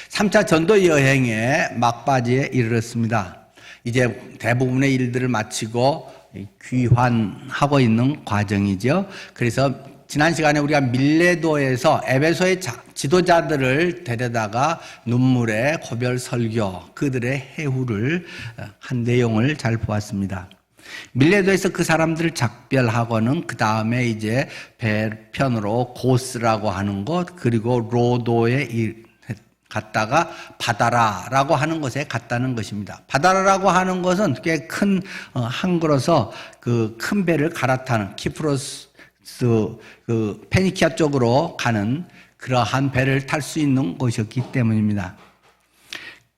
3차 전도 여행의 막바지에 이르렀습니다. 이제 대부분의 일들을 마치고 귀환하고 있는 과정이죠. 그래서 지난 시간에 우리가 밀레도에서 에베소의 지도자들을 데려다가 눈물의 고별 설교, 그들의 해후를 한 내용을 잘 보았습니다. 밀레도에서 그 사람들을 작별하고는 그 다음에 이제 배편으로 고스라고 하는 곳, 그리고 로도에 갔다가 바다라라고 하는 곳에 갔다는 것입니다. 바다라라고 하는 것은 꽤 큰 항구로서 그 큰 배를 갈아타는 키프로스 그 페니키아 쪽으로 가는 그러한 배를 탈 수 있는 곳이었기 때문입니다.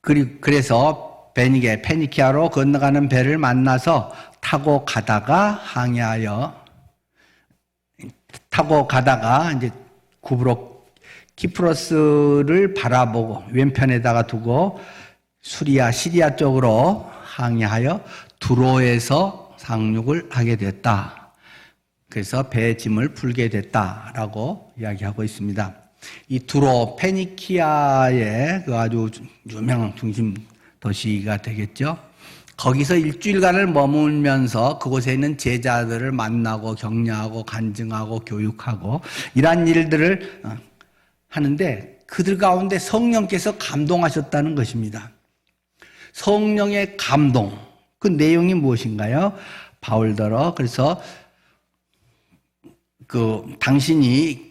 그래서 페니키아로 건너가는 배를 만나서 타고 가다가 이제 키프로스를 바라보고 왼편에다가 두고 시리아 쪽으로 항해하여 두로에서 상륙을 하게 됐다. 그래서 배의 짐을 풀게 됐다라고 이야기하고 있습니다. 이 두로 페니키아의 그 아주 유명한 중심 도시가 되겠죠. 거기서 일주일간을 머물면서 그곳에 있는 제자들을 만나고 격려하고 간증하고 교육하고 이러한 일들을 하는데 그들 가운데 성령께서 감동하셨다는 것입니다. 성령의 감동, 그 내용이 무엇인가요? 바울더러 그래서 당신이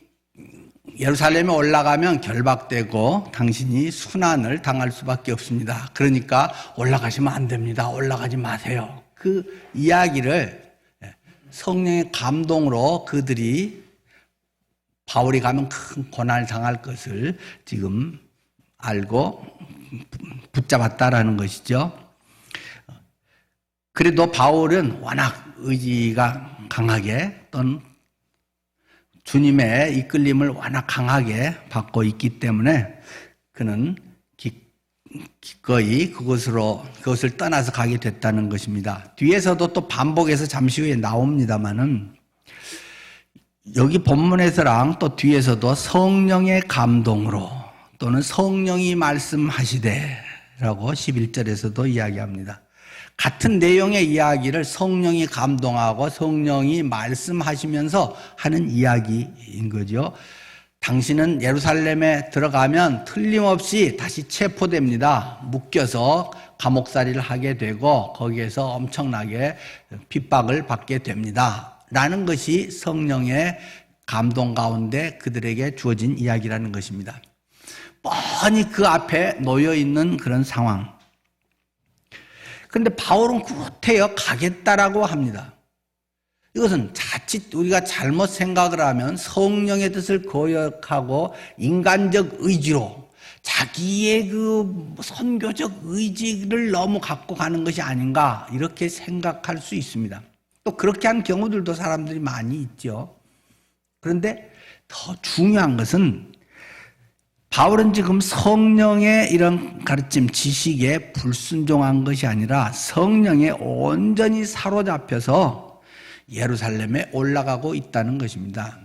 예루살렘에 올라가면 결박되고 당신이 순환을 당할 수밖에 없습니다. 그러니까 올라가시면 안 됩니다. 올라가지 마세요. 그 이야기를 성령의 감동으로 그들이 바울이 가면 큰 고난을 당할 것을 지금 알고 붙잡았다라는 것이죠. 그래도 바울은 워낙 의지가 강하게 또는 주님의 이끌림을 워낙 강하게 받고 있기 때문에 그는 기꺼이 그것을 떠나서 가게 됐다는 것입니다. 뒤에서도 또 반복해서 잠시 후에 나옵니다만은 여기 본문에서랑 또 뒤에서도 성령의 감동으로 또는 성령이 말씀하시되라고 11절에서도 이야기합니다. 같은 내용의 이야기를 성령이 감동하고 성령이 말씀하시면서 하는 이야기인 거죠. 당신은 예루살렘에 들어가면 틀림없이 다시 체포됩니다. 묶여서 감옥살이를 하게 되고 거기에서 엄청나게 핍박을 받게 됩니다. 라는 것이 성령의 감동 가운데 그들에게 주어진 이야기라는 것입니다. 뻔히 그 앞에 놓여 있는 그런 상황. 그런데 바울은 구태여 가겠다라고 합니다. 이것은 자칫 우리가 잘못 생각을 하면 성령의 뜻을 거역하고 인간적 의지로 자기의 그 선교적 의지를 너무 갖고 가는 것이 아닌가 이렇게 생각할 수 있습니다. 또 그렇게 한 경우들도 사람들이 많이 있죠. 그런데 더 중요한 것은 바울은 지금 성령의 이런 가르침, 지식에 불순종한 것이 아니라 성령에 온전히 사로잡혀서 예루살렘에 올라가고 있다는 것입니다.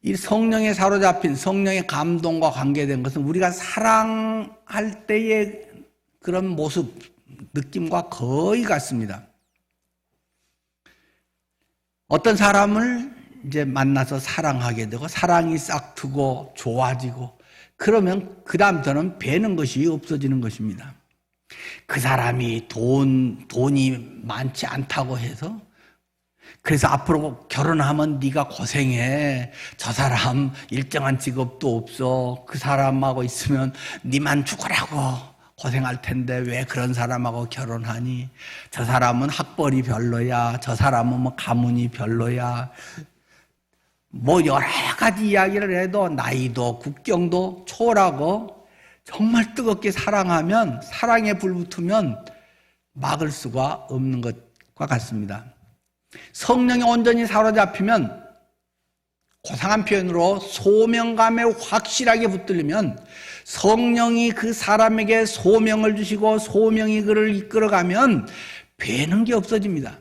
이 성령에 사로잡힌 성령의 감동과 관계된 것은 우리가 사랑할 때의 그런 모습, 느낌과 거의 같습니다. 어떤 사람을 이제 만나서 사랑하게 되고 사랑이 싹트고 좋아지고 그러면 그 다음부터는 배는 것이 없어지는 것입니다. 그 사람이 돈이 많지 않다고 해서 그래서 앞으로 결혼하면 네가 고생해. 저 사람 일정한 직업도 없어. 그 사람하고 있으면 네만 죽으라고 고생할 텐데 왜 그런 사람하고 결혼하니? 저 사람은 학벌이 별로야. 저 사람은 뭐 가문이 별로야. 뭐 여러 가지 이야기를 해도 나이도 국경도 초월하고 정말 뜨겁게 사랑하면 사랑에 불붙으면 막을 수가 없는 것과 같습니다. 성령이 온전히 사로잡히면 고상한 표현으로 소명감에 확실하게 붙들리면 성령이 그 사람에게 소명을 주시고 소명이 그를 이끌어가면 배는 게 없어집니다.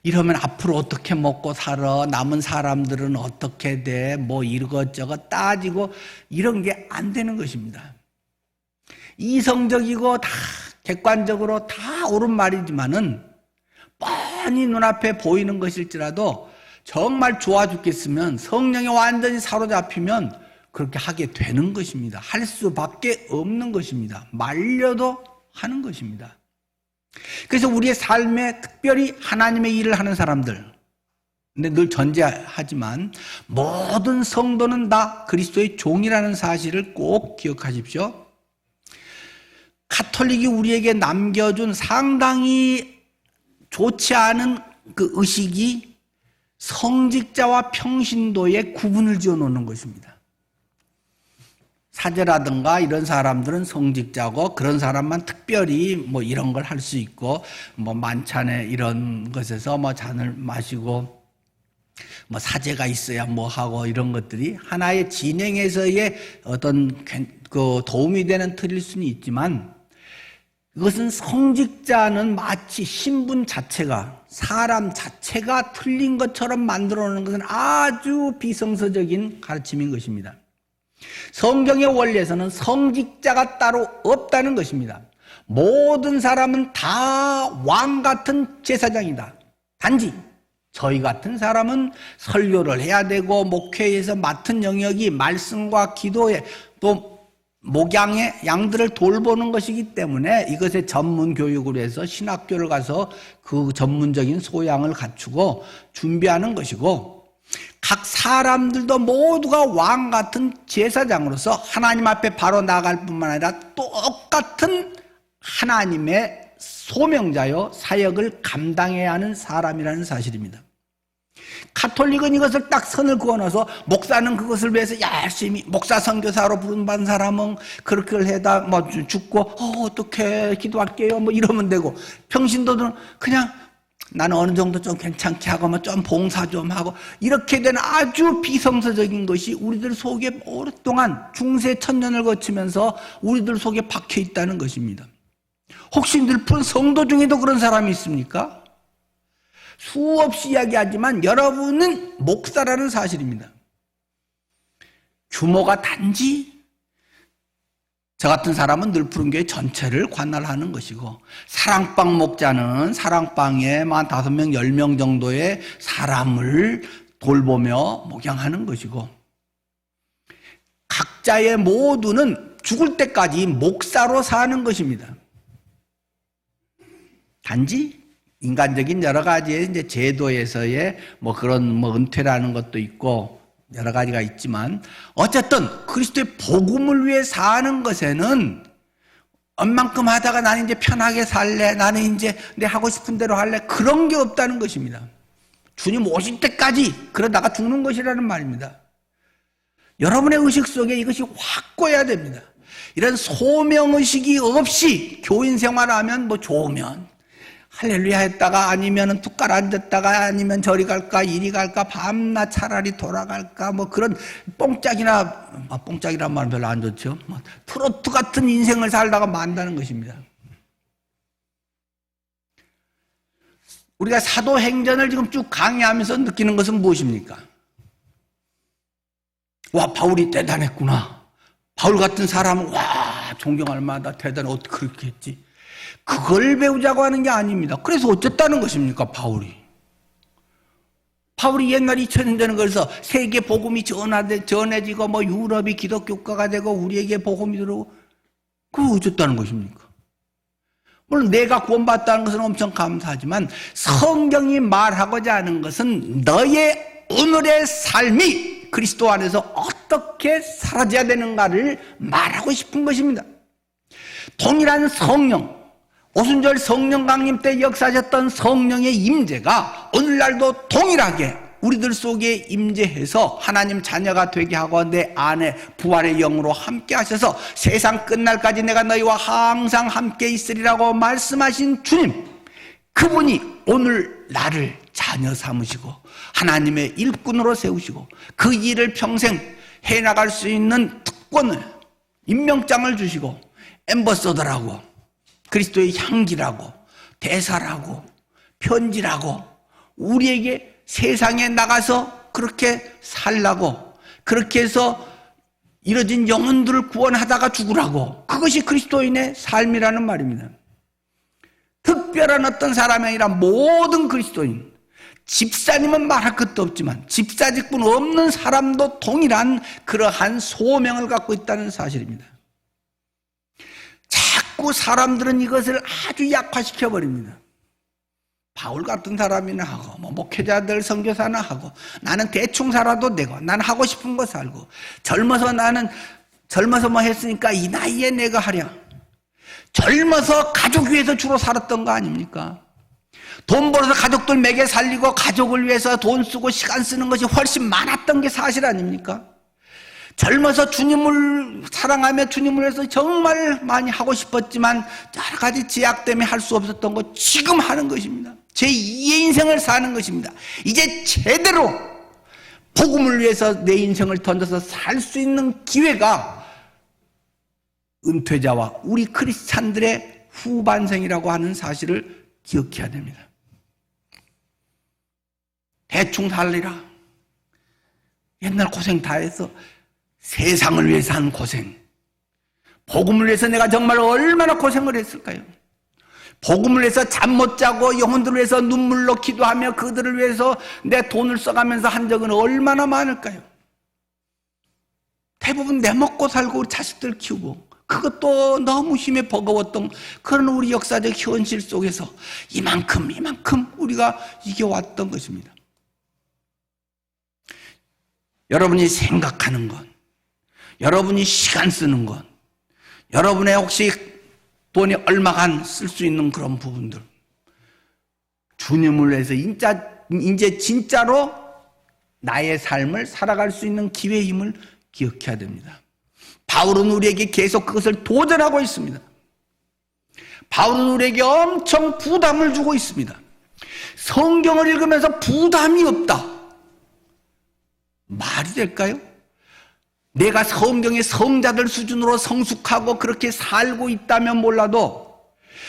이러면 앞으로 어떻게 먹고 살아? 남은 사람들은 어떻게 돼? 뭐 이것저것 따지고 이런 게 안 되는 것입니다. 이성적이고 다 객관적으로 다 옳은 말이지만은 뻔히 눈앞에 보이는 것일지라도 정말 좋아 죽겠으면 성령에 완전히 사로잡히면 그렇게 하게 되는 것입니다. 할 수밖에 없는 것입니다. 말려도 하는 것입니다. 그래서 우리의 삶에 특별히 하나님의 일을 하는 사람들, 근데 늘 전제하지만 모든 성도는 다 그리스도의 종이라는 사실을 꼭 기억하십시오. 가톨릭이 우리에게 남겨준 상당히 좋지 않은 그 의식이 성직자와 평신도의 구분을 지어 놓는 것입니다. 사제라든가 이런 사람들은 성직자고 그런 사람만 특별히 뭐 이런 걸 할 수 있고 뭐 만찬에 이런 것에서 뭐 잔을 마시고 뭐 사제가 있어야 뭐 하고 이런 것들이 하나의 진행에서의 어떤 그 도움이 되는 틀일 수는 있지만 이것은 성직자는 마치 신분 자체가 사람 자체가 틀린 것처럼 만들어 놓는 것은 아주 비성서적인 가르침인 것입니다. 성경의 원리에서는 성직자가 따로 없다는 것입니다. 모든 사람은 다 왕 같은 제사장이다. 단지 저희 같은 사람은 설교를 해야 되고 목회에서 맡은 영역이 말씀과 기도에 또 목양의 양들을 돌보는 것이기 때문에 이것에 전문 교육을 해서 신학교를 가서 그 전문적인 소양을 갖추고 준비하는 것이고 각 사람들도 모두가 왕 같은 제사장으로서 하나님 앞에 바로 나갈 뿐만 아니라 똑같은 하나님의 소명자요 사역을 감당해야 하는 사람이라는 사실입니다. 가톨릭은 이것을 딱 선을 그어놔서 목사는 그것을 위해서 열심히 목사 선교사로 부름받은 사람은 그렇게 해다 뭐 죽고 어떻게 기도할게요 뭐 이러면 되고 평신도들은 그냥 나는 어느 정도 좀 괜찮게 하고 뭐 좀 봉사 좀 하고 이렇게 된 아주 비성서적인 것이 우리들 속에 오랫동안 중세 천년을 거치면서 우리들 속에 박혀 있다는 것입니다. 혹시 늘픈 성도 중에도 그런 사람이 있습니까? 수없이 이야기하지만 여러분은 목사라는 사실입니다. 규모가 단지 저 같은 사람은 늘푸른교회 전체를 관할하는 것이고 사랑방 목자는 사랑방에 5명, 10명 정도의 사람을 돌보며 목양하는 것이고 각자의 모두는 죽을 때까지 목사로 사는 것입니다. 단지 인간적인 여러 가지의 이제 제도에서의 뭐 그런 뭐 은퇴라는 것도 있고 여러 가지가 있지만 어쨌든 그리스도의 복음을 위해 사는 것에는 얼만큼 하다가 나는 이제 편하게 살래, 나는 이제 내 하고 싶은 대로 할래 그런 게 없다는 것입니다. 주님 오실 때까지 그러다가 죽는 것이라는 말입니다. 여러분의 의식 속에 이것이 확고해야 됩니다. 이런 소명의식이 없이 교인 생활하면 뭐 좋으면 할렐루야 했다가 아니면 툭 가라앉았다가 아니면 저리 갈까 이리 갈까 밤낮 차라리 돌아갈까 뭐 그런 뽕짝이란 말은 별로 안 좋죠. 트로트 같은 인생을 살다가 만다는 것입니다. 우리가 사도행전을 지금 쭉 강의하면서 느끼는 것은 무엇입니까? 와 바울이 대단했구나. 바울 같은 사람은 와 존경할 만하다. 대단해. 어떻게 그렇게 했지? 그걸 배우자고 하는 게 아닙니다. 그래서 어쨌다는 것입니까? 바울이 옛날 2000년 전에 그래서 세계 복음이 전해지고 뭐 유럽이 기독교 국가가 되고 우리에게 복음이 들어오고 그거 어쨌다는 것입니까? 물론 내가 구원받았다는 것은 엄청 감사하지만 성경이 말하고자 하는 것은 너의 오늘의 삶이 그리스도 안에서 어떻게 사라져야 되는가를 말하고 싶은 것입니다. 동일한 성령 오순절 성령 강림 때 역사하셨던 성령의 임재가 오늘날도 동일하게 우리들 속에 임재해서 하나님 자녀가 되게 하고 내 안에 부활의 영으로 함께 하셔서 세상 끝날까지 내가 너희와 항상 함께 있으리라고 말씀하신 주님 그분이 오늘 나를 자녀 삼으시고 하나님의 일꾼으로 세우시고 그 일을 평생 해나갈 수 있는 특권을 임명장을 주시고 앰버서더라고 그리스도의 향기라고 대사라고 편지라고 우리에게 세상에 나가서 그렇게 살라고, 그렇게 해서 이뤄진 영혼들을 구원하다가 죽으라고, 그것이 그리스도인의 삶이라는 말입니다. 특별한 어떤 사람이 아니라 모든 그리스도인, 집사님은 말할 것도 없지만 집사직분 없는 사람도 동일한 그러한 소명을 갖고 있다는 사실입니다. 자꾸 사람들은 이것을 아주 약화시켜 버립니다. 바울 같은 사람이나 하고, 목회자들, 선교사나 하고, 나는 대충 살아도 되고, 난 하고 싶은 거 살고, 젊어서 뭐 했으니까 이 나이에 내가 하랴. 젊어서 가족 위해서 주로 살았던 거 아닙니까? 돈 벌어서 가족들 먹여 살리고 가족을 위해서 돈 쓰고 시간 쓰는 것이 훨씬 많았던 게 사실 아닙니까? 젊어서 주님을 사랑하며 주님을 위해서 정말 많이 하고 싶었지만 여러 가지 제약 때문에 할 수 없었던 거 지금 하는 것입니다. 제2의 인생을 사는 것입니다. 이제 제대로 복음을 위해서 내 인생을 던져서 살 수 있는 기회가 은퇴자와 우리 크리스찬들의 후반생이라고 하는 사실을 기억해야 됩니다. 대충 살리라. 옛날 고생 다 해서 세상을 위해서 한 고생, 복음을 위해서 내가 정말 얼마나 고생을 했을까요? 복음을 위해서 잠 못 자고 영혼들을 위해서 눈물로 기도하며 그들을 위해서 내 돈을 써가면서 한 적은 얼마나 많을까요? 대부분 내 먹고 살고 우리 자식들 키우고, 그것도 너무 힘에 버거웠던 그런 우리 역사적 현실 속에서 이만큼 우리가 이겨왔던 것입니다. 여러분이 생각하는 것, 여러분이 시간 쓰는 것, 여러분의 혹시 돈이 얼마간 쓸 수 있는 그런 부분들, 주님을 위해서 이제 진짜로 나의 삶을 살아갈 수 있는 기회임을 기억해야 됩니다. 바울은 우리에게 계속 그것을 도전하고 있습니다. 바울은 우리에게 엄청 부담을 주고 있습니다. 성경을 읽으면서 부담이 없다. 말이 될까요? 내가 성경의 성자들 수준으로 성숙하고 그렇게 살고 있다면 몰라도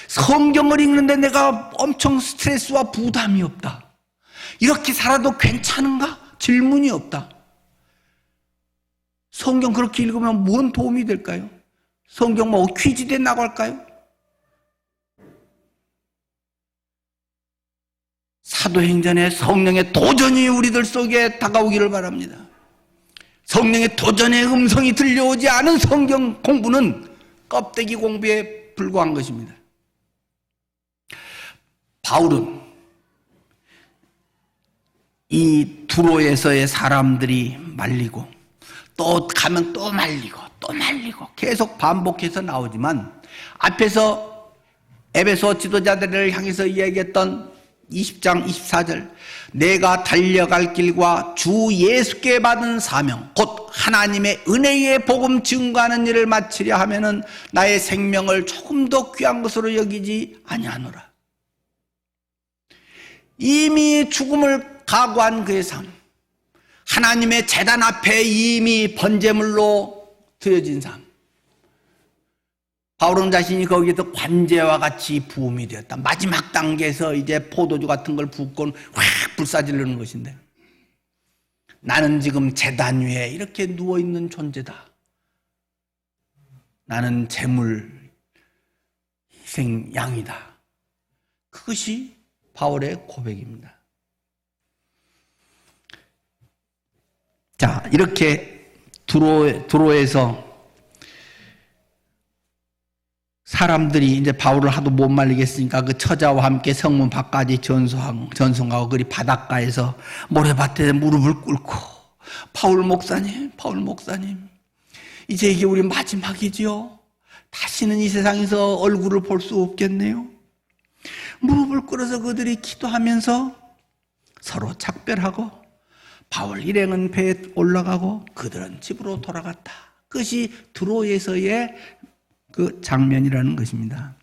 성경을 읽는데 내가 엄청 스트레스와 부담이 없다. 이렇게 살아도 괜찮은가? 질문이 없다. 성경 그렇게 읽으면 뭔 도움이 될까요? 성경 뭐 퀴즈대 나갈까요? 사도행전에 성령의 도전이 우리들 속에 다가오기를 바랍니다. 성령의 도전의 음성이 들려오지 않은 성경 공부는 껍데기 공부에 불과한 것입니다. 바울은 이 두로에서의 사람들이 말리고 또 가면 또 말리고 계속 반복해서 나오지만, 앞에서 에베소 지도자들을 향해서 이야기했던 20장 24절, 내가 달려갈 길과 주 예수께 받은 사명 곧 하나님의 은혜의 복음 증거하는 일을 마치려 하면은 나의 생명을 조금 더 귀한 것으로 여기지 아니하노라. 이미 죽음을 각오한 그의 삶, 하나님의 제단 앞에 이미 번제물로 드려진 삶, 바울은 자신이 거기에서 관제와 같이 부음이 되었다. 마지막 단계에서 이제 포도주 같은 걸 붓고 확 불사지르는 것인데, 나는 지금 제단 위에 이렇게 누워있는 존재다. 나는 제물 희생 양이다. 그것이 바울의 고백입니다. 자, 이렇게 두로에서 사람들이 이제 바울을 하도 못 말리겠으니까 그 처자와 함께 성문 밖까지 전송하고 그리 바닷가에서 모래밭에 무릎을 꿇고, 바울 목사님, 이제 이게 우리 마지막이지요. 다시는 이 세상에서 얼굴을 볼 수 없겠네요. 무릎을 꿇어서 그들이 기도하면서 서로 작별하고, 바울 일행은 배에 올라가고 그들은 집으로 돌아갔다. 그것이 두로에서의 그 장면이라는 것입니다.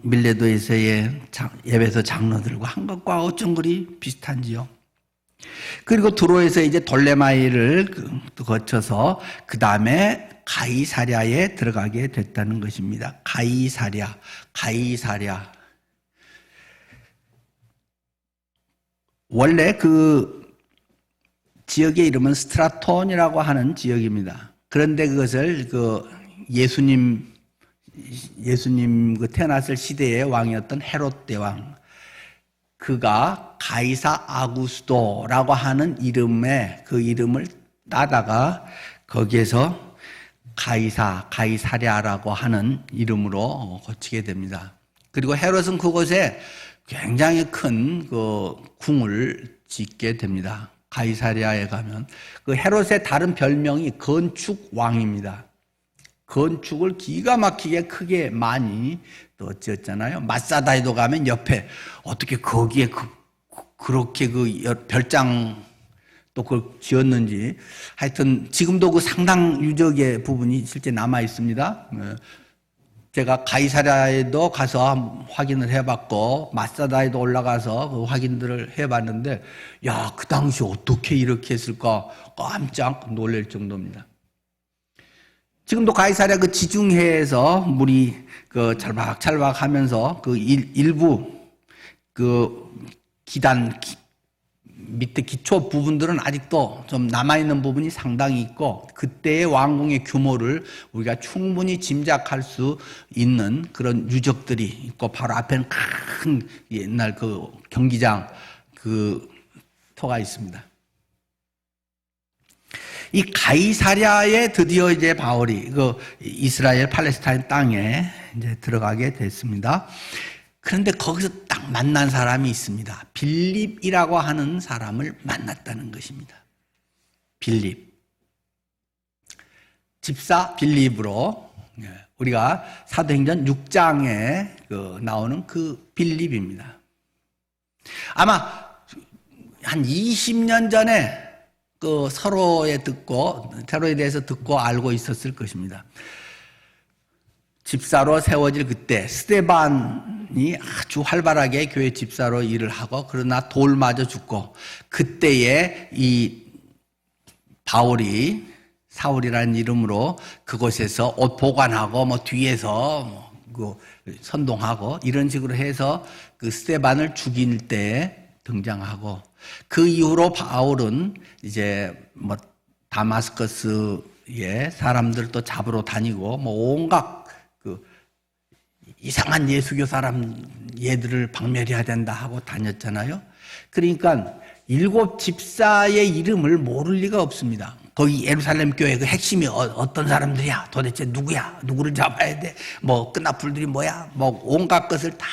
밀레도에서의 예배소 장로들과 한 것과 어쩐 그리 비슷한지요. 그리고 두로에서 이제 돌레마이를 거쳐서 그 다음에 가이사랴에 들어가게 됐다는 것입니다. 가이사랴. 원래 그 지역의 이름은 스트라톤이라고 하는 지역입니다. 그런데 그것을 그 예수님 그 태어났을 시대의 왕이었던 헤롯 대왕, 그가 가이사 아구스도라고 하는 이름의 그 이름을 따다가 거기에서 가이사랴라고 하는 이름으로 고치게 됩니다. 그리고 헤롯은 그곳에 굉장히 큰 그 궁을 짓게 됩니다. 가이사랴에 가면 그 헤롯의 다른 별명이 건축왕입니다. 건축을 기가 막히게 크게 많이 또 지었잖아요. 마사다에도 가면 옆에 어떻게 거기에 그렇게 그 별장 또 그걸 지었는지, 하여튼 지금도 그 상당 유적의 부분이 실제 남아 있습니다. 제가 가이사랴에도 가서 확인을 해봤고 마사다에도 올라가서 그 확인들을 해봤는데, 야, 그 당시 어떻게 이렇게 했을까 깜짝 놀랄 정도입니다. 지금도 가이사랴 그 지중해에서 물이 그 찰박찰박 하면서 그 일부 그 밑에 기초 부분들은 아직도 좀 남아있는 부분이 상당히 있고, 그때의 왕궁의 규모를 우리가 충분히 짐작할 수 있는 그런 유적들이 있고, 바로 앞에는 큰 옛날 그 경기장 그 터가 있습니다. 이 가이사랴에 드디어 이제 바울이 그 이스라엘 팔레스타인 땅에 이제 들어가게 됐습니다. 그런데 거기서 딱 만난 사람이 있습니다. 빌립이라고 하는 사람을 만났다는 것입니다. 빌립. 집사 빌립으로 우리가 사도행전 6장에 나오는 그 빌립입니다. 아마 한 20년 전에 그 서로에 대해서 듣고 알고 있었을 것입니다. 집사로 세워질 그때 스데반이 아주 활발하게 교회 집사로 일을 하고, 그러나 돌맞아 죽고, 그때에 이 바울이 사울이라는 이름으로 그곳에서 옷 보관하고 뭐 뒤에서 그 선동하고 이런 식으로 해서 그 스데반을 죽일 때 등장하고, 그 이후로 바울은 이제 뭐 다마스커스에 사람들도 잡으러 다니고 뭐 온갖 그 이상한 예수교 사람 얘들을 박멸해야 된다 하고 다녔잖아요. 그러니까 7 집사의 이름을 모를 리가 없습니다. 거기 예루살렘 교회 그 핵심이 어떤 사람들이야? 도대체 누구야? 누구를 잡아야 돼? 뭐 끈앞풀들이 뭐야? 뭐 온갖 것을 다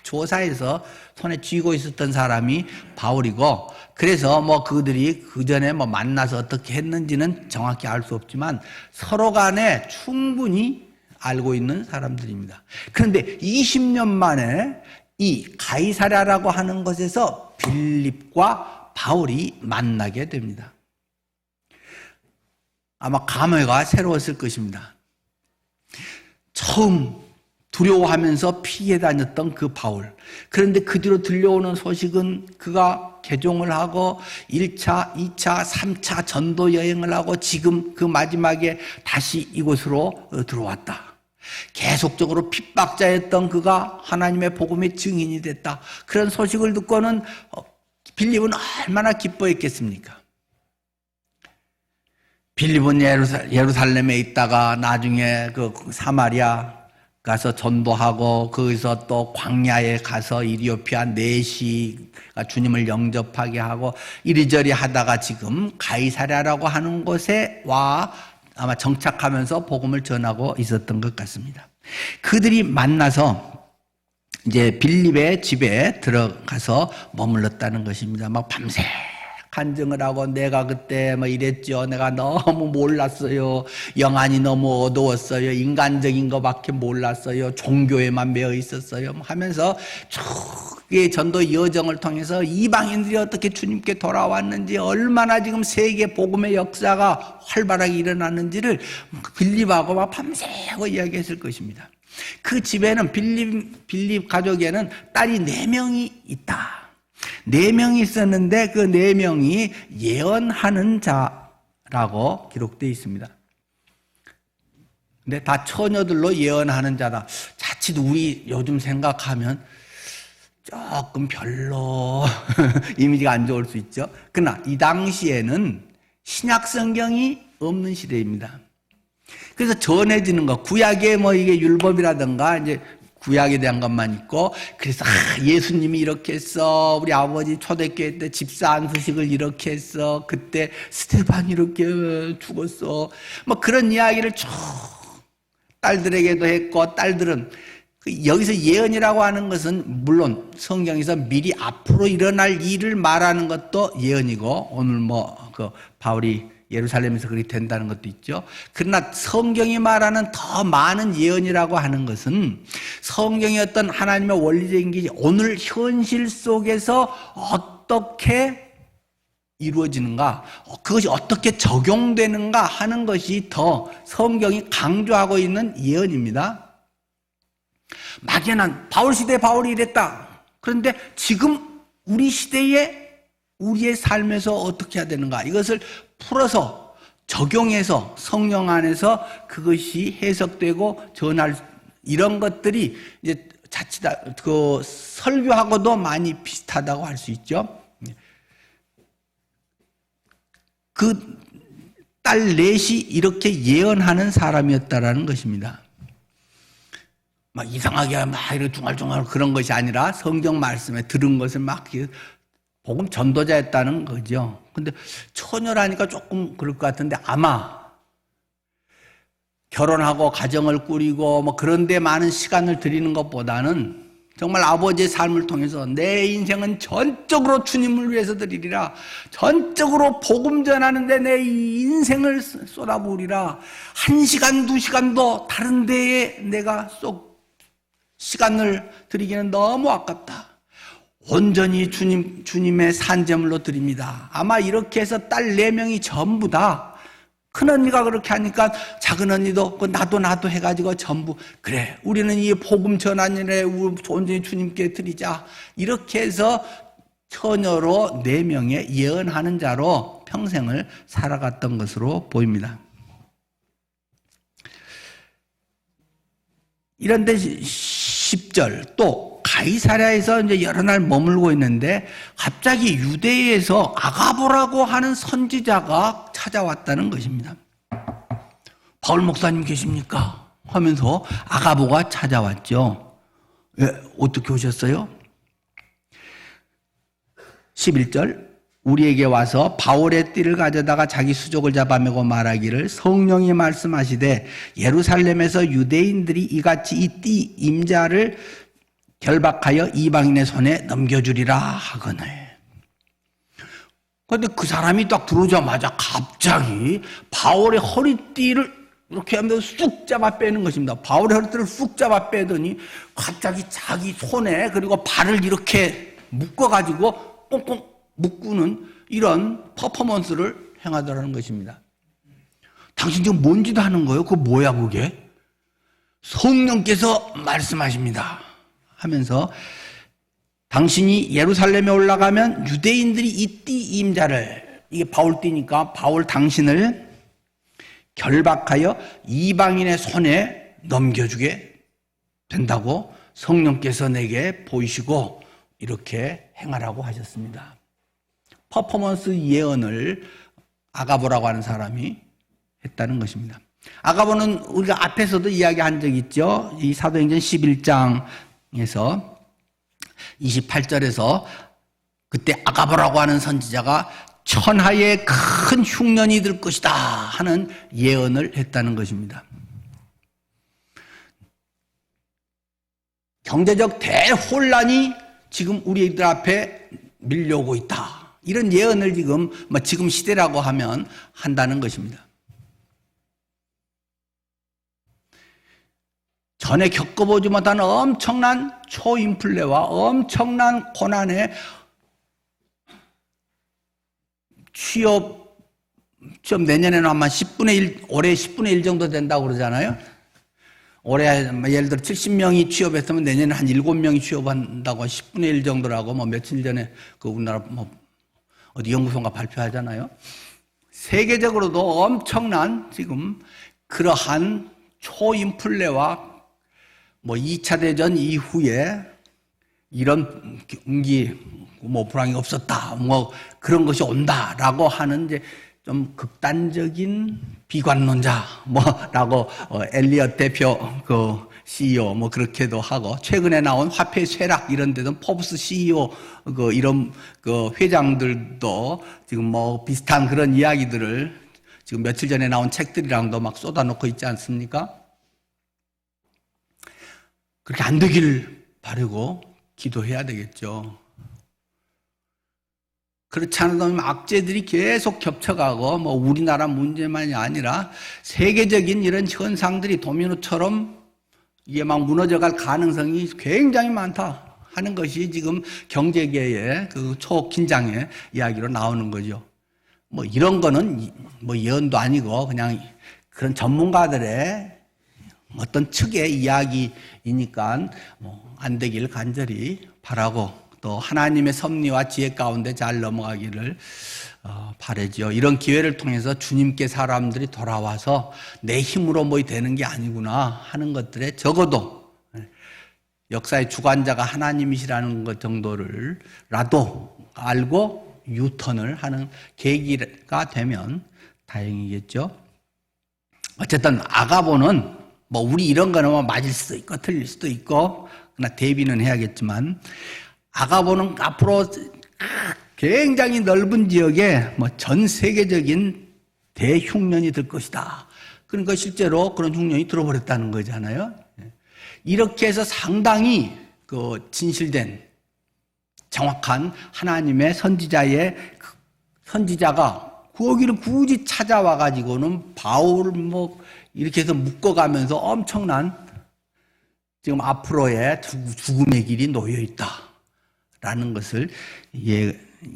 조사해서 손에 쥐고 있었던 사람이 바울이고, 그래서 뭐 그들이 그 전에 뭐 만나서 어떻게 했는지는 정확히 알 수 없지만 서로 간에 충분히 알고 있는 사람들입니다. 그런데 20년 만에 이 가이사랴라고 하는 곳에서 빌립과 바울이 만나게 됩니다. 아마 감회가 새로웠을 것입니다. 처음 두려워하면서 피해 다녔던 그 바울. 그런데 그 뒤로 들려오는 소식은 그가 개종을 하고 1차, 2차, 3차 전도 여행을 하고 지금 그 마지막에 다시 이곳으로 들어왔다. 계속적으로 핍박자였던 그가 하나님의 복음의 증인이 됐다. 그런 소식을 듣고는 빌립은 얼마나 기뻐했겠습니까? 빌립은 예루살렘에 있다가 나중에 그 사마리아 가서 전도하고, 거기서 또 광야에 가서 이디오피아 내시가 주님을 영접하게 하고 이리저리 하다가 지금 가이사랴라고 하는 곳에 와 아마 정착하면서 복음을 전하고 있었던 것 같습니다. 그들이 만나서 이제 빌립의 집에 들어가서 머물렀다는 것입니다. 막 밤새 간증을 하고, 내가 그때 뭐 이랬죠. 내가 너무 몰랐어요. 영안이 너무 어두웠어요. 인간적인 것밖에 몰랐어요. 종교에만 매여 있었어요. 하면서 이 전도 여정을 통해서 이방인들이 어떻게 주님께 돌아왔는지, 얼마나 지금 세계 복음의 역사가 활발하게 일어났는지를 빌립하고 막 밤새고 이야기했을 것입니다. 그 집에는 빌립 가족에는 딸이 4명이 있다. 4명이 있었는데 그 4명이 예언하는 자라고 기록되어 있습니다. 근데 다 처녀들로 예언하는 자다. 자칫 우리 요즘 생각하면 조금 별로 이미지가 안 좋을 수 있죠. 그러나 이 당시에는 신약 성경이 없는 시대입니다. 그래서 전해지는 것, 구약에 뭐 이게 율법이라든가 이제 구약에 대한 것만 있고, 그래서 예수님이 이렇게 했어, 우리 아버지 초대교회 때 집사 안수식을 이렇게 했어, 그때 스테반 이렇게 죽었어, 뭐 그런 이야기를 쭉 딸들에게도 했고, 딸들은 여기서 예언이라고 하는 것은 물론 성경에서 미리 앞으로 일어날 일을 말하는 것도 예언이고, 오늘 뭐 그 바울이 예루살렘에서 그렇게 된다는 것도 있죠. 그러나 성경이 말하는 더 많은 예언이라고 하는 것은 성경의 어떤 하나님의 원리적인 게 오늘 현실 속에서 어떻게 이루어지는가, 그것이 어떻게 적용되는가 하는 것이 더 성경이 강조하고 있는 예언입니다. 막연한 바울 시대에 바울이 이랬다. 그런데 지금 우리 시대에 우리의 삶에서 어떻게 해야 되는가, 이것을 풀어서 적용해서 성령 안에서 그것이 해석되고 전할, 이런 것들이 이제 자칫 그 설교하고도 많이 비슷하다고 할 수 있죠. 그 딸 넷이 이렇게 예언하는 사람이었다라는 것입니다. 막 이상하게 막 이렇게 중얼중얼 그런 것이 아니라 성경 말씀에 들은 것을 막 복음 전도자였다는 거죠. 근데 처녀라니까 조금 그럴 것 같은데, 아마 결혼하고 가정을 꾸리고 뭐 그런 데 많은 시간을 들이는 것보다는 정말 아버지의 삶을 통해서 내 인생은 전적으로 주님을 위해서 드리리라, 전적으로 복음 전하는데 내 인생을 쏟아부으리라, 1시간 2시간도 다른 데에 내가 쏙 시간을 들이기는 너무 아깝다, 온전히 주님의 산제물로 드립니다. 아마 이렇게 해서 딸 4명이 전부 다, 큰언니가 그렇게 하니까 작은언니도 나도 해가지고 전부, 그래 우리는 이 복음 전하는 일에 온전히 주님께 드리자, 이렇게 해서 처녀로 4명의 예언하는 자로 평생을 살아갔던 것으로 보입니다. 이런데 10절, 또 가이사랴에서 이제 여러 날 머물고 있는데 갑자기 유대에서 아가보라고 하는 선지자가 찾아왔다는 것입니다. 바울 목사님 계십니까? 하면서 아가보가 찾아왔죠. 왜, 어떻게 오셨어요? 11절, 우리에게 와서 바울의 띠를 가져다가 자기 수족을 잡아매고 말하기를, 성령이 말씀하시되 예루살렘에서 유대인들이 이같이 이 띠 임자를 결박하여 이방인의 손에 넘겨주리라 하거늘. 그런데 그 사람이 딱 들어오자마자 갑자기 바울의 허리띠를 이렇게 하면서 쑥 잡아 빼는 것입니다. 바울의 허리띠를 쑥 잡아 빼더니 갑자기 자기 손에 그리고 발을 이렇게 묶어가지고 꽁꽁 묶는 이런 퍼포먼스를 행하더라는 것입니다. 당신 지금 뭔 짓 하는 거예요? 그거 뭐야 그게? 성령께서 말씀하십니다 하면서, 당신이 예루살렘에 올라가면 유대인들이 이 띠 임자를, 이게 바울 띠니까 바울 당신을 결박하여 이방인의 손에 넘겨주게 된다고 성령께서 내게 보이시고 이렇게 행하라고 하셨습니다. 퍼포먼스 예언을 아가보라고 하는 사람이 했다는 것입니다. 아가보는 우리가 앞에서도 이야기한 적이 있죠. 이 사도행전 11장에서 28절에서 그때 아가보라고 하는 선지자가 천하에 큰 흉년이 들 것이다 하는 예언을 했다는 것입니다. 경제적 대혼란이 지금 우리들 앞에 밀려오고 있다, 이런 예언을 지금 시대라고 하면 한다는 것입니다. 전에 겪어보지 못한 엄청난 초인플레와 엄청난 고난에 취업 내년에는 아마 10분의 1, 올해 10분의 1 정도 된다고 그러잖아요. 올해 예를 들어 70명이 취업했으면 내년에 한 7명이 취업한다고, 10분의 1 정도라고 뭐 며칠 전에 그 우리나라 뭐 어디 연구소가 발표하잖아요. 세계적으로도 엄청난 지금 그러한 초인플레와 뭐 2차 대전 이후에 이런 경기 뭐 불황이 없었다, 뭐 그런 것이 온다라고 하는 이제 좀 극단적인 비관론자 뭐라고 엘리엇 대표 그 CEO 뭐 그렇게도 하고, 최근에 나온 화폐 쇠락 이런 데도 포브스 CEO 그 이런 그 회장들도 지금 뭐 비슷한 그런 이야기들을 지금 며칠 전에 나온 책들이랑도 막 쏟아놓고 있지 않습니까? 그렇게 안 되길 바라고 기도해야 되겠죠. 그렇지 않으면 악재들이 계속 겹쳐가고, 뭐 우리나라 문제만이 아니라 세계적인 이런 현상들이 도미노처럼 이게 막 무너져갈 가능성이 굉장히 많다 하는 것이 지금 경제계의 그 초긴장의 이야기로 나오는 거죠. 뭐 이런 거는 뭐 예언도 아니고 그냥 그런 전문가들의 어떤 측의 이야기이니까 뭐 안 되길 간절히 바라고, 또 하나님의 섭리와 지혜 가운데 잘 넘어가기를 바라죠. 이런 기회를 통해서 주님께 사람들이 돌아와서 내 힘으로 뭐 되는 게 아니구나 하는 것들에 적어도 역사의 주관자가 하나님이시라는 것 정도를라도 알고 유턴을 하는 계기가 되면 다행이겠죠. 어쨌든 아가보는 뭐 우리 이런 거는 뭐 맞을 수도 있고 틀릴 수도 있고 그러나 대비는 해야겠지만, 아가보는 앞으로 굉장히 넓은 지역에 뭐 전 세계적인 대흉년이 될 것이다. 그러니까 실제로 그런 흉년이 들어버렸다는 거잖아요. 이렇게 해서 상당히 그 진실된 정확한 하나님의 선지자가 거기를 굳이 찾아와 가지고는 바울을 뭐 이렇게 해서 묶어가면서 엄청난 지금 앞으로의 죽음의 길이 놓여 있다라는 것을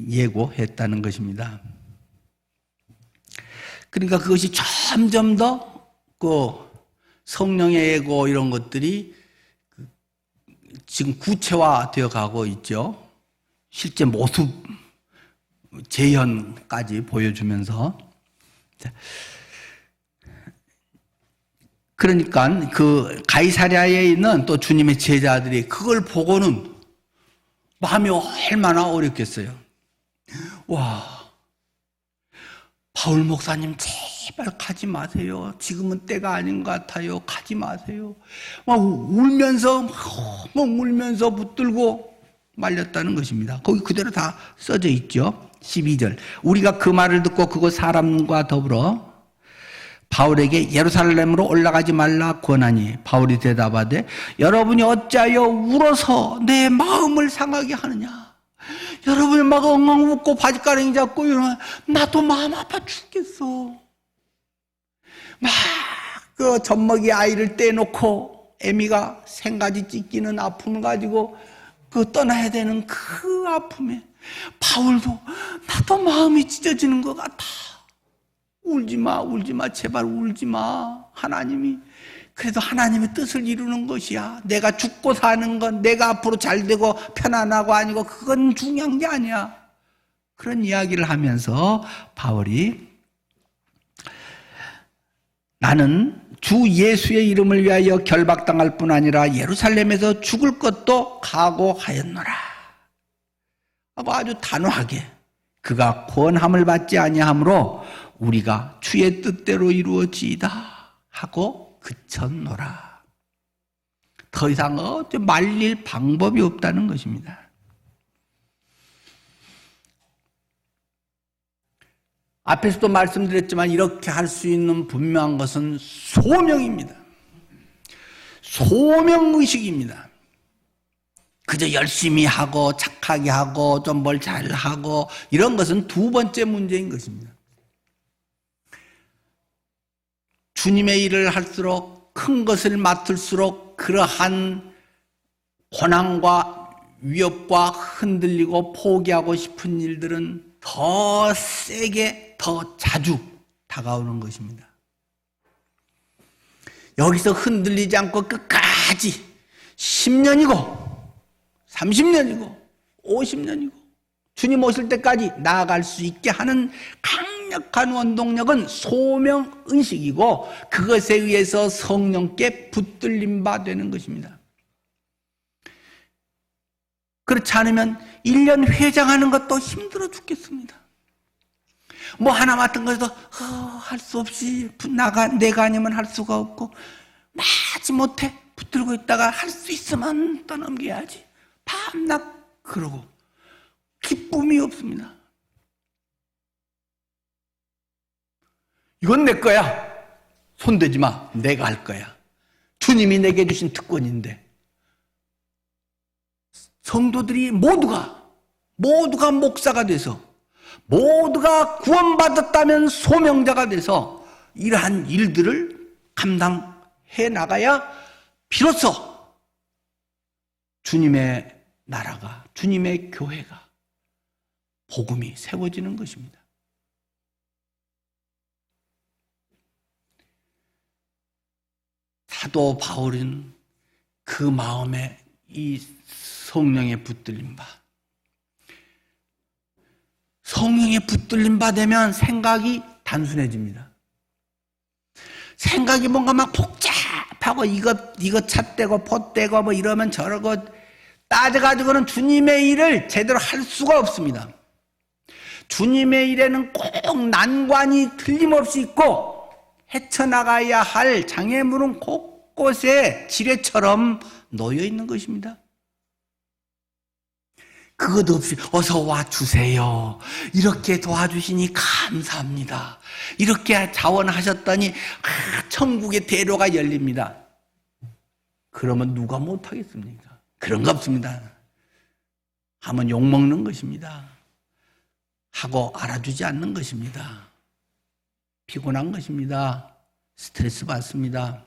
예고했다는 것입니다. 그러니까 그것이 점점 더 그 성령의 예고 이런 것들이 지금 구체화되어 가고 있죠. 실제 모습 재현까지 보여주면서. 그러니까 그 가이사랴에 있는 또 주님의 제자들이 그걸 보고는 마음이 얼마나 어렵겠어요. 와, 바울 목사님 제발 가지 마세요. 지금은 때가 아닌 것 같아요. 가지 마세요. 막 울면서 붙들고 말렸다는 것입니다. 거기 그대로 다 써져 있죠. 12절. 우리가 그 말을 듣고 그곳 사람과 더불어 바울에게 예루살렘으로 올라가지 말라 권하니, 바울이 대답하되 여러분이 어찌하여 울어서 내 마음을 상하게 하느냐. 여러분이 막 엉엉 웃고 바지가랑이 잡고 이러면 나도 마음 아파 죽겠어. 막 그 젖먹이 아이를 떼놓고 애미가 생가지 찢기는 아픔을 가지고 그 떠나야 되는 그 아픔에 바울도 나도 마음이 찢어지는 것 같아. 울지 마, 제발 울지 마. 하나님이 그래도 하나님의 뜻을 이루는 것이야. 내가 죽고 사는 건 내가 앞으로 잘 되고 편안하고 아니고 그건 중요한 게 아니야. 그런 이야기를 하면서 바울이 나는 주 예수의 이름을 위하여 결박당할 뿐 아니라 예루살렘에서 죽을 것도 각오하였노라. 아주 단호하게 그가 권함을 받지 아니하므로 우리가 주의 뜻대로 이루어지이다 하고 그쳤노라. 더 이상 말릴 방법이 없다는 것입니다. 앞에서도 말씀드렸지만 이렇게 할 수 있는 분명한 것은 소명입니다. 소명의식입니다. 그저 열심히 하고 착하게 하고 좀 뭘 잘하고 이런 것은 두 번째 문제인 것입니다. 주님의 일을 할수록 큰 것을 맡을수록 그러한 고난과 위협과 흔들리고 포기하고 싶은 일들은 더 세게 더 자주 다가오는 것입니다. 여기서 흔들리지 않고 끝까지 10년이고 30년이고 50년이고 주님 오실 때까지 나아갈 수 있게 하는 강력한 원동력은 소명의식이고 그것에 의해서 성령께 붙들림 바 되는 것입니다. 그렇지 않으면 1년 회장하는 것도 힘들어 죽겠습니다. 뭐 하나 맡은 것도 할 수 없이 내가 아니면 할 수가 없고 마지 못해 붙들고 있다가 할 수 있으면 떠넘겨야지. 밤낮 그러고 기쁨이 없습니다. 이건 내 거야. 손대지 마. 내가 할 거야. 주님이 내게 주신 특권인데. 성도들이 모두가 목사가 돼서 모두가 구원받았다면 소명자가 돼서 이러한 일들을 감당해 나가야 비로소 주님의 나라가, 주님의 교회가, 복음이 세워지는 것입니다. 사도 바울은 그 마음에 이 성령에 붙들린 바, 성령에 붙들린 바 되면 생각이 단순해집니다. 생각이 뭔가 막 복잡하고 이거 찻대고 pot대고 뭐 이러면 저러고 따져가지고는 주님의 일을 제대로 할 수가 없습니다. 주님의 일에는 꼭 난관이 틀림없이 있고 헤쳐나가야 할 장애물은 곳곳에 지뢰처럼 놓여 있는 것입니다. 그것 없이 어서 와 주세요. 이렇게 도와주시니 감사합니다. 이렇게 자원하셨더니 천국의 대로가 열립니다. 그러면 누가 못하겠습니까? 그런 거 없습니다. 하면 욕먹는 것입니다. 하고 알아주지 않는 것입니다. 피곤한 것입니다. 스트레스 받습니다.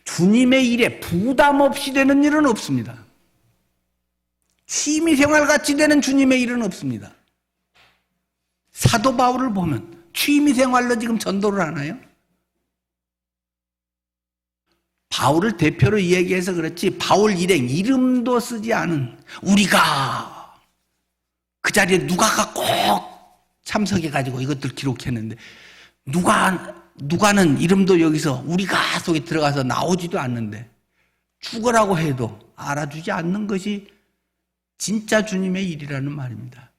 주님의 일에 부담 없이 되는 일은 없습니다. 취미생활같이 되는 주님의 일은 없습니다. 사도 바울을 보면 취미생활로 지금 전도를 하나요? 바울을 대표로 얘기해서 그렇지 바울 일행 이름도 쓰지 않은 우리가 그 자리에 누가가 꼭 참석해가지고 이것들 기록했는데 누가는 이름도 여기서 우리가 속에 들어가서 나오지도 않는데 죽으라고 해도 알아주지 않는 것이 진짜 주님의 일이라는 말입니다.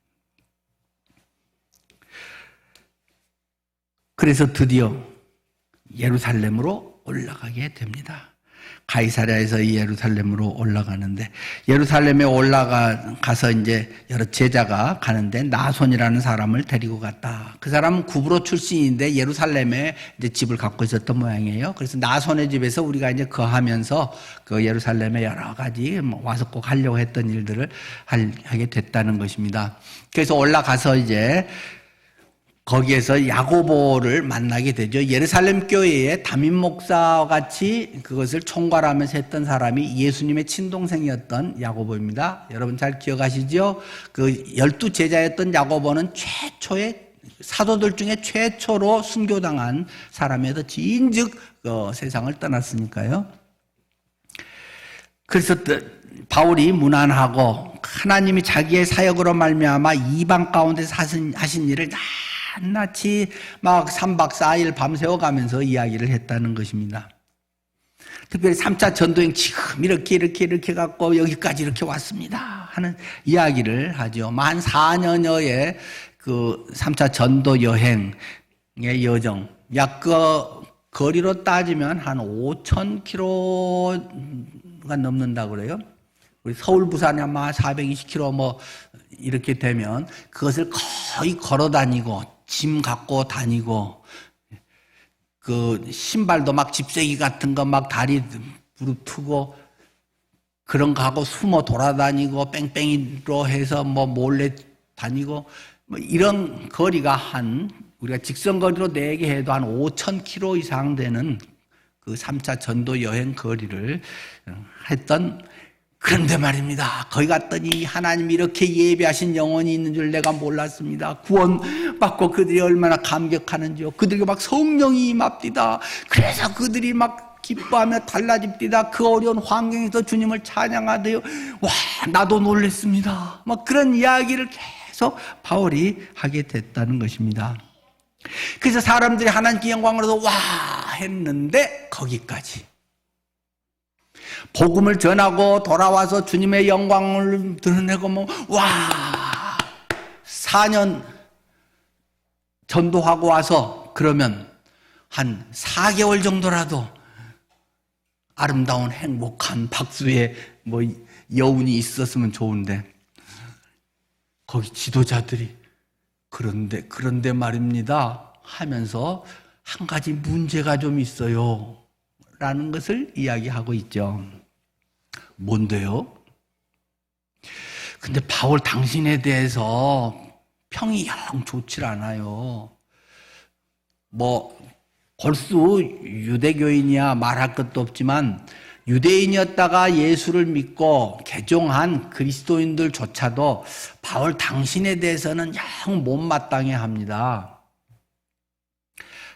그래서 드디어 예루살렘으로 올라가게 됩니다. 가이사랴에서 예루살렘으로 올라가는데 예루살렘에 올라가서 이제 여러 제자가 가는데 나손이라는 사람을 데리고 갔다. 그 사람은 구브로 출신인데 예루살렘에 이제 집을 갖고 있었던 모양이에요. 그래서 나손의 집에서 우리가 이제 거하면서 그 예루살렘에 여러 가지 와서 꼭 하려고 했던 일들을 하게 됐다는 것입니다. 그래서 올라가서 이제 거기에서 야고보를 만나게 되죠. 예루살렘 교회의 담임 목사와 같이 그것을 총괄하면서 했던 사람이 예수님의 친동생이었던 야고보입니다. 여러분 잘 기억하시죠? 그 12제자였던 야고보는 최초의 사도들 중에 최초로 순교당한 사람에서 진즉 세상을 떠났으니까요. 그래서 바울이 무난하고 하나님이 자기의 사역으로 말미암아 이방 가운데서 하신 일을 낱낱이 막 3박 4일 밤새워 가면서 이야기를 했다는 것입니다. 특별히 3차 전도행 지금 이렇게 갖고 여기까지 이렇게 왔습니다 하는 이야기를 하죠. 만 4년여의 그 3차 전도 여행의 여정, 약 그 거리로 따지면 한 5,000km가 넘는다고 그래요. 우리 서울 부산이 아마 420km 뭐 이렇게 되면 그것을 거의 걸어 다니고 짐 갖고 다니고 그 신발도 막 집세기 같은 거 막 다리 부르트고 그런 거 하고 숨어 돌아다니고 뺑뺑이로 해서 뭐 몰래 다니고 뭐 이런 거리가 한 우리가 직선거리로 내게 해도 한 5,000km 이상 되는 그 3차 전도 여행 거리를 했던. 그런데 말입니다. 거기 갔더니 하나님이 이렇게 예비하신 영혼이 있는 줄 내가 몰랐습니다. 구원받고 그들이 얼마나 감격하는지요. 그들에게 막 성령이 임합디다. 그래서 그들이 막 기뻐하며 달라집디다. 그 어려운 환경에서 주님을 찬양하대요. 와, 나도 놀랬습니다. 막 그런 이야기를 계속 바울이 하게 됐다는 것입니다. 그래서 사람들이 하나님께 영광을 얻어 와 했는데 거기까지. 복음을 전하고 돌아와서 주님의 영광을 드러내고 와 4년 전도하고 와서 그러면 한 4개월 정도라도 아름다운 행복한 박수의 여운이 있었으면 좋은데 거기 지도자들이 그런데 말입니다 하면서 한 가지 문제가 좀 있어요 라는 것을 이야기하고 있죠. 뭔데요? 근데 바울 당신에 대해서 평이 영 좋질 않아요. 골수 유대교인이야 말할 것도 없지만 유대인이었다가 예수를 믿고 개종한 그리스도인들조차도 바울 당신에 대해서는 영 못마땅해 합니다.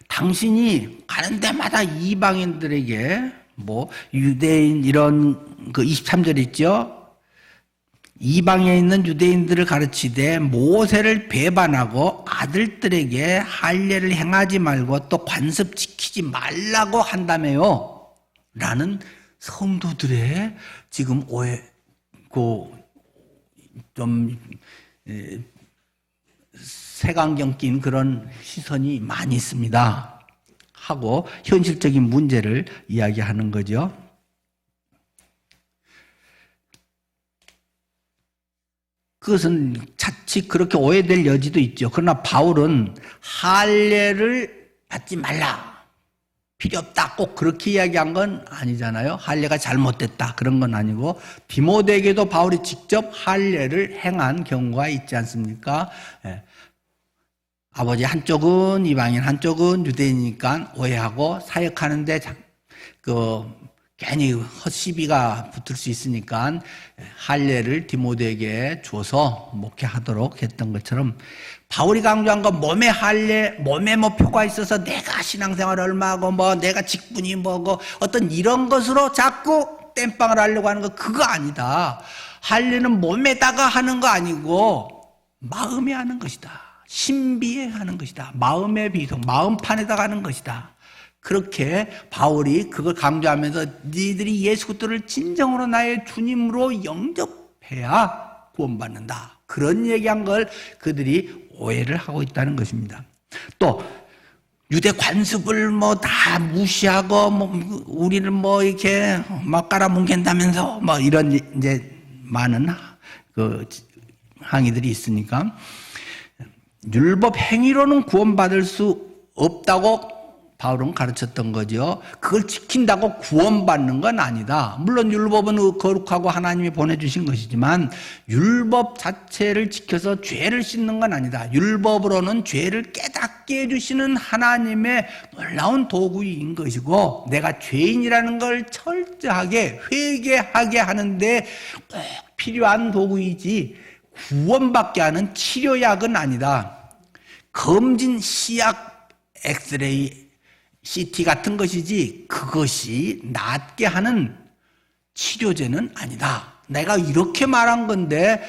당신이 가는 데마다 이방인들에게 유대인 이런 23절 있죠? 이방에 있는 유대인들을 가르치되 모세를 배반하고 아들들에게 할례를 행하지 말고 또 관습 지키지 말라고 한다며요 라는 성도들의 지금 좀 색안경 낀 그런 시선이 많이 있습니다 하고 현실적인 문제를 이야기하는 거죠. 그것은 자칫 그렇게 오해될 여지도 있죠. 그러나 바울은 할례를 받지 말라, 필요 없다, 꼭 그렇게 이야기한 건 아니잖아요. 할례가 잘못됐다 그런 건 아니고 디모데에게도 바울이 직접 할례를 행한 경우가 있지 않습니까? 아버지 한쪽은 이방인 한쪽은 유대인이니까 오해하고 사역하는데 괜히 헛시비가 붙을 수 있으니까 할례를 디모데에게 줘서 목회하도록 했던 것처럼 바울이 강조한 건 몸에 할례, 몸에 표가 있어서 내가 신앙생활 얼마하고 내가 직분이 어떤 이런 것으로 자꾸 땜빵을 하려고 하는 거 그거 아니다. 할례는 몸에다가 하는 거 아니고 마음에 하는 것이다. 신비에 하는 것이다. 마음의 비속, 마음판에다가 하는 것이다. 그렇게 바울이 그걸 강조하면서 너희들이 예수 그리스도를 진정으로 나의 주님으로 영접해야 구원받는다. 그런 얘기한 걸 그들이 오해를 하고 있다는 것입니다. 또 유대 관습을 다 무시하고 우리를 이렇게 막 깔아뭉갠다면서 이런 이제 많은 항의들이 있으니까 율법 행위로는 구원받을 수 없다고 바울은 가르쳤던 거죠. 그걸 지킨다고 구원받는 건 아니다. 물론 율법은 거룩하고 하나님이 보내주신 것이지만 율법 자체를 지켜서 죄를 씻는 건 아니다. 율법으로는 죄를 깨닫게 해주시는 하나님의 놀라운 도구인 것이고 내가 죄인이라는 걸 철저하게 회개하게 하는데 꼭 필요한 도구이지 구원받게 하는 치료약은 아니다. 검진, 시약, 엑스레이, CT 같은 것이지 그것이 낫게 하는 치료제는 아니다. 내가 이렇게 말한 건데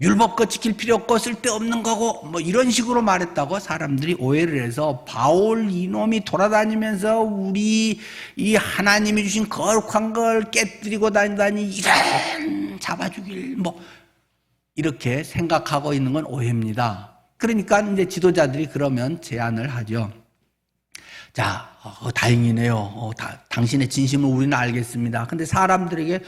율법껏 지킬 필요 없고 쓸데없는 거고 이런 식으로 말했다고 사람들이 오해를 해서 바울 이놈이 돌아다니면서 우리 이 하나님이 주신 거룩한 걸 깨뜨리고 다니다니 이런 잡아주길 이렇게 생각하고 있는 건 오해입니다. 그러니까 이제 지도자들이 그러면 제안을 하죠. 자, 다행이네요. 당신의 진심을 우리는 알겠습니다. 근데 사람들에게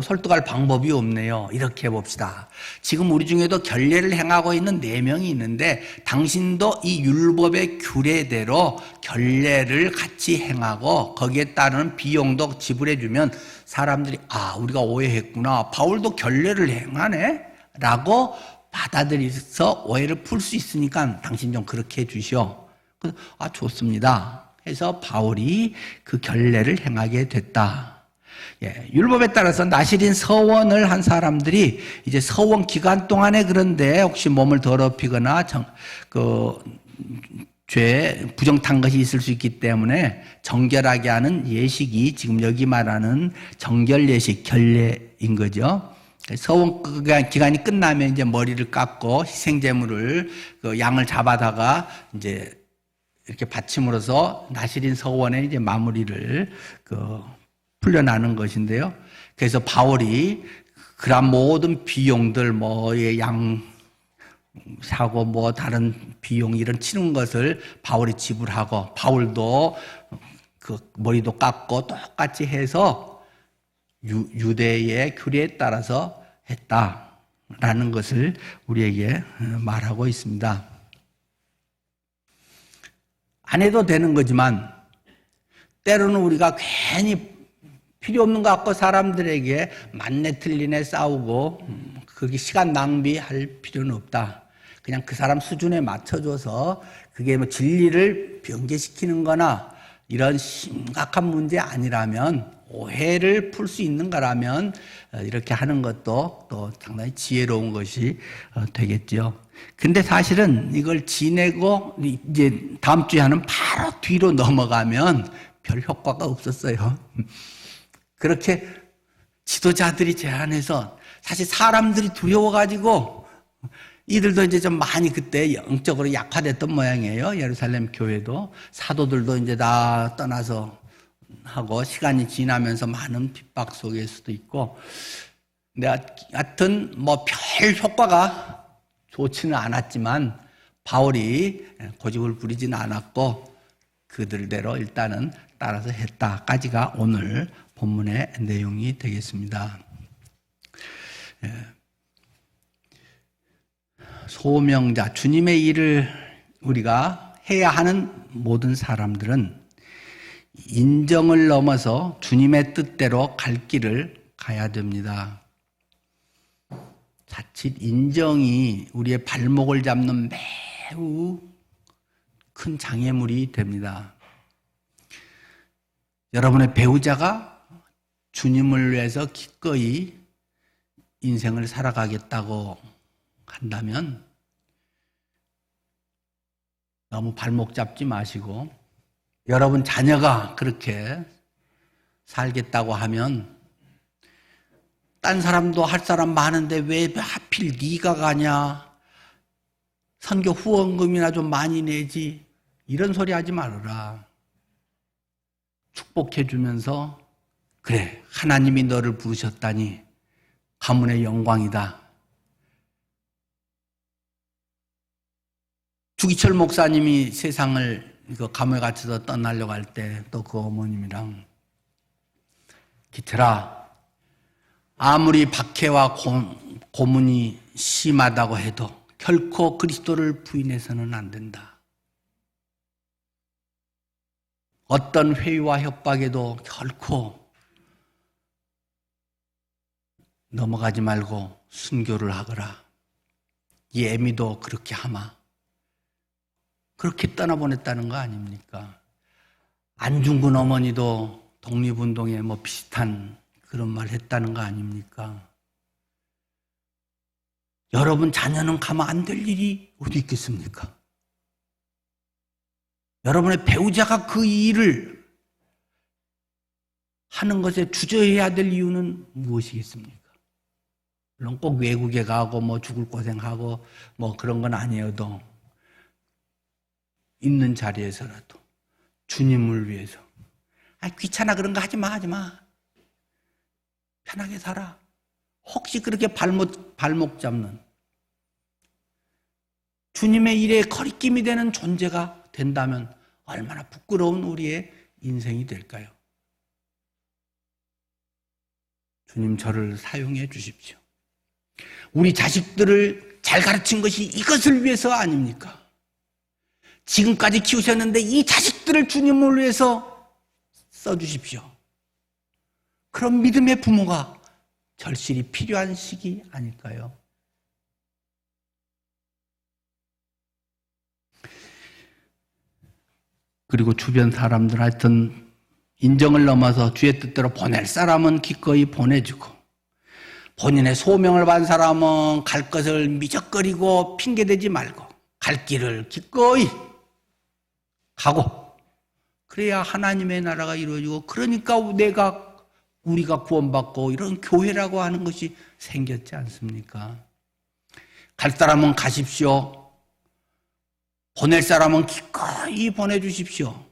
설득할 방법이 없네요. 이렇게 해봅시다. 지금 우리 중에도 결례를 행하고 있는 4명이 있는데 당신도 이 율법의 규례대로 결례를 같이 행하고 거기에 따르는 비용도 지불해주면 사람들이 우리가 오해했구나. 바울도 결례를 행하네? 라고 받아들여서 오해를 풀 수 있으니까 당신 좀 그렇게 해주시오. 좋습니다. 해서 바울이 그 결례를 행하게 됐다. 율법에 따라서 나실인 서원을 한 사람들이 이제 서원 기간 동안에 그런데 혹시 몸을 더럽히거나 죄 부정탄 것이 있을 수 있기 때문에 정결하게 하는 예식이 지금 여기 말하는 정결 예식 결례인 거죠. 서원 기간이 끝나면 이제 머리를 깎고 희생제물을 양을 잡아다가 이제 이렇게 바침으로써 나실인 서원의 이제 마무리를 풀려나는 것인데요. 그래서 바울이 그런 모든 비용들, 양 사고 다른 비용 이런 치는 것을 바울이 지불하고, 바울도 그 머리도 깎고 똑같이 해서 유대의 규례에 따라서 했다라는 것을 우리에게 말하고 있습니다. 안 해도 되는 거지만 때로는 우리가 괜히 필요 없는 것 같고 사람들에게 맞네 틀리네 싸우고 그게 시간 낭비할 필요는 없다. 그냥 그 사람 수준에 맞춰줘서 그게 진리를 변개시키는 거나 이런 심각한 문제 아니라면, 오해를 풀 수 있는 거라면 이렇게 하는 것도 또 상당히 지혜로운 것이 되겠죠. 근데 사실은 이걸 지내고 이제 다음 주에 하는 바로 뒤로 넘어가면 별 효과가 없었어요. 그렇게 지도자들이 제안해서 사실 사람들이 두려워가지고 이들도 이제 좀 많이 그때 영적으로 약화됐던 모양이에요. 예루살렘 교회도. 사도들도 이제 다 떠나서 하고 시간이 지나면서 많은 핍박 속일 수도 있고. 근데 하여튼 별 효과가 좋지는 않았지만 바울이 고집을 부리지는 않았고 그들대로 일단은 따라서 했다까지가 오늘 본문의 내용이 되겠습니다. 소명자, 주님의 일을 우리가 해야 하는 모든 사람들은 인정을 넘어서 주님의 뜻대로 갈 길을 가야 됩니다. 자칫 인정이 우리의 발목을 잡는 매우 큰 장애물이 됩니다. 여러분의 배우자가 주님을 위해서 기꺼이 인생을 살아가겠다고 한다면 너무 발목 잡지 마시고, 여러분 자녀가 그렇게 살겠다고 하면 딴 사람도 할 사람 많은데 왜 하필 네가 가냐, 선교 후원금이나 좀 많이 내지, 이런 소리 하지 말아라. 축복해 주면서 그래, 하나님이 너를 부르셨다니 가문의 영광이다. 주기철 목사님이 세상을 감옥에 갇혀서 떠나려고 할 때 또 그 어머님이랑, 기철아, 아무리 박해와 고문이 심하다고 해도 결코 그리스도를 부인해서는 안 된다. 어떤 회의와 협박에도 결코 넘어가지 말고 순교를 하거라. 이 애미도 그렇게 하마. 그렇게 떠나보냈다는 거 아닙니까? 안중근 어머니도 독립운동에 비슷한 그런 말 했다는 거 아닙니까? 여러분 자녀는 가면 안 될 일이 어디 있겠습니까? 여러분의 배우자가 그 일을 하는 것에 주저해야 될 이유는 무엇이겠습니까? 물론 꼭 외국에 가고 죽을 고생하고 그런 건 아니어도 있는 자리에서라도 주님을 위해서, 귀찮아 그런 거 하지 마. 편하게 살아. 혹시 그렇게 발목 잡는 주님의 일에 거리낌이 되는 존재가 된다면 얼마나 부끄러운 우리의 인생이 될까요? 주님, 저를 사용해 주십시오. 우리 자식들을 잘 가르친 것이 이것을 위해서 아닙니까? 지금까지 키우셨는데 이 자식들을 주님을 위해서 써주십시오. 그런 믿음의 부모가 절실히 필요한 시기 아닐까요? 그리고 주변 사람들, 하여튼 인정을 넘어서 주의 뜻대로 보낼 사람은 기꺼이 보내주고, 본인의 소명을 받은 사람은 갈 것을 미적거리고 핑계대지 말고 갈 길을 기꺼이 가고, 그래야 하나님의 나라가 이루어지고, 그러니까 우리가 구원받고 이런 교회라고 하는 것이 생겼지 않습니까? 갈 사람은 가십시오. 보낼 사람은 기꺼이 보내주십시오.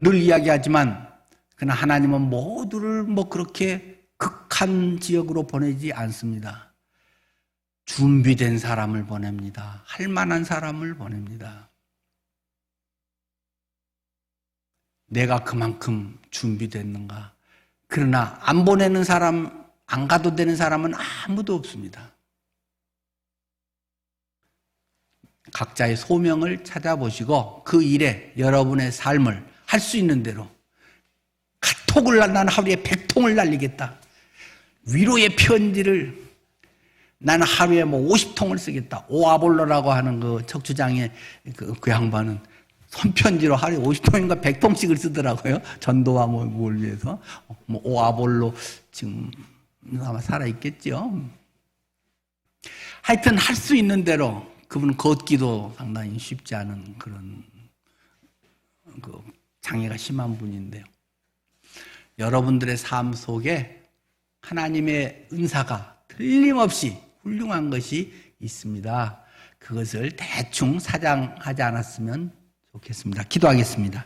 늘 이야기하지만 그러나 하나님은 모두를 그렇게 극한 지역으로 보내지 않습니다. 준비된 사람을 보냅니다. 할 만한 사람을 보냅니다. 내가 그만큼 준비됐는가? 그러나 안 보내는 사람, 안 가도 되는 사람은 아무도 없습니다. 각자의 소명을 찾아보시고 그 일에 여러분의 삶을 할 수 있는 대로 카톡을 나는 하루에 100통을 날리겠다. 위로의 편지를 나는 하루에 50통을 쓰겠다. 오아볼로라고 하는 그 척추장애 그 양반은 손편지로 하루에 50통인가 100통씩을 쓰더라고요. 전도와 뭘 위해서. 오아볼로 지금 아마 살아있겠죠. 하여튼 할 수 있는 대로 그분은 걷기도 상당히 쉽지 않은 그런 장애가 심한 분인데요. 여러분들의 삶 속에 하나님의 은사가 틀림없이 훌륭한 것이 있습니다. 그것을 대충 사장하지 않았으면 좋겠습니다. 기도하겠습니다.